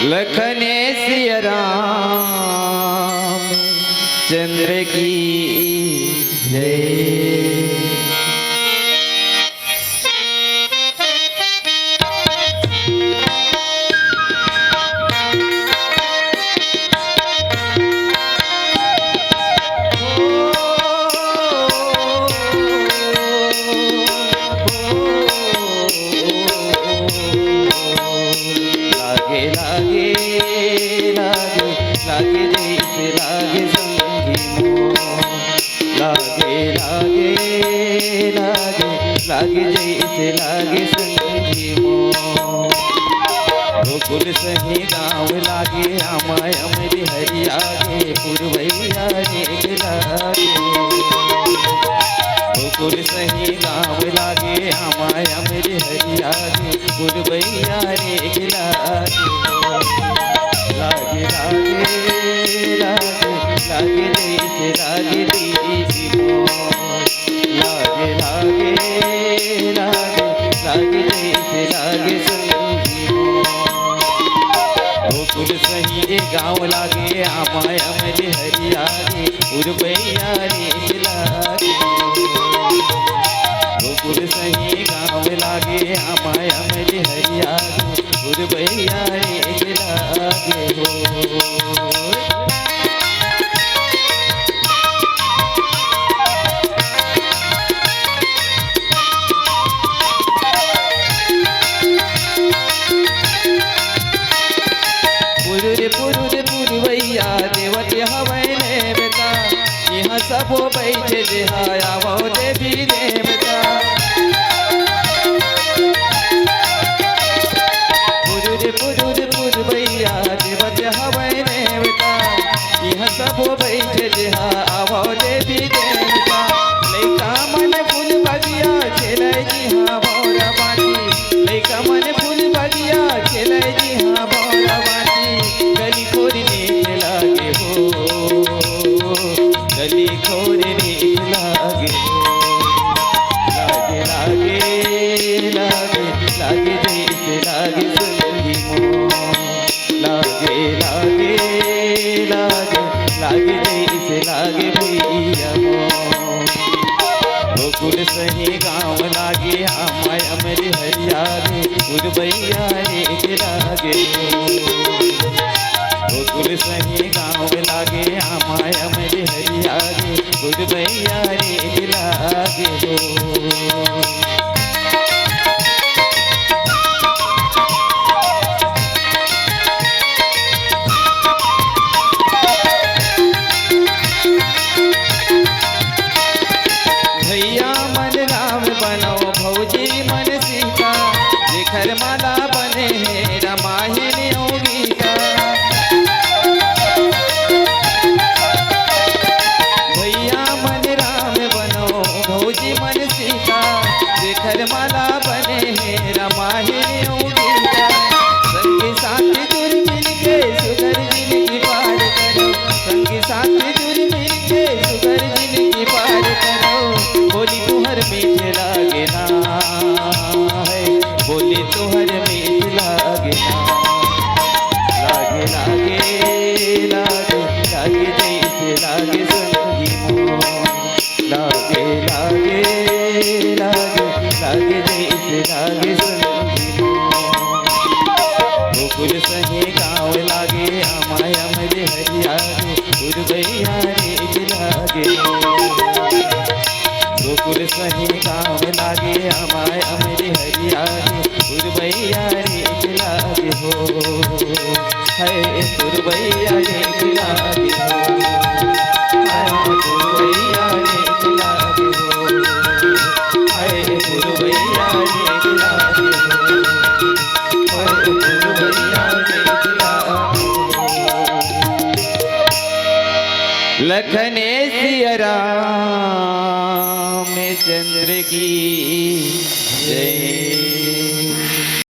लखने सिया राम चंद्र की जय। लागे जैसे लागे संगी मोह गोकुल सही गाँव लागे आमाय अमरी हरियागे पुरवैया रेख लागे गोकुल सही गाँव लागे आमाय अमरी हरियागे पुरवैया रेख लागे लागे लागे लागे लागे जैसे लागे दीदी मोह लागे लागे लागे लागे जैसे लागे संगी गोकुल सही गाँव लागे आमाय अमरी हरियागे पुरवैया रेख लागे गोकुल सही गाँव लागे आमाय अमरी हरियागे पुरवैया रेख लागे हो। पुरवैया देवती हवैले बेटा यहाँ सब बैठे जिहाया वो देवी देवता पुरवैया देवती हवैले बेटा यहाँ सब बैठे जिहा वो देवी देवता लैका मन फूल बगिया खेलै जिहा भौरा बाटी लैका मन फूल बगिया खेलै जिहा भौरा बाटी गली खोर नीक लागे हो गली खोर नीक लागे हो लागे लागे लागे लागे जैसे लागे संगी मोह लागे लागे लागे लागे जैसे लागे भैया मोह गोकुल सही गाँव लागे आमाय अमरी हरियागे पुरवैया रेख लागे गोकुल सही गाँव लागे आमाय अमरी हरियागे पुरवैया रेख लागे हो। भैया मन राम बनो भौजी मन सीता जेखर माला बने हैं रामायण गीता भैया मन राम बनो भौजी मन सीता जेखर माला बने हैं रामायण गीता संगी साथी जुड़ मिल के सुगर जिंदगी पार करो संगी साथी जुड़ मिल के सुगर जिंदगी पार करो बोली तुहर मीठ लागे ना है बोली तुहर मीठ लागे ना लागे लागे लागे लागे जैसे लागे संगी मोह लागे लागे लागे लागे जैसे लागे संगी मोह गोकुल सही गाँव लागे आमाय अमरी हरियागे पुरवैया रेख लागे गोकुल सही गाँव लागे आमाय अमरी हरियागे पुरवैया रेख लागे हो है पुरवैया रेख लागे हो पुरवैया रेख लागे हो है पुरवैया रेख लागे हो पुरवैया रेख लागे हो। लखने सिया राम चंद्र की जय।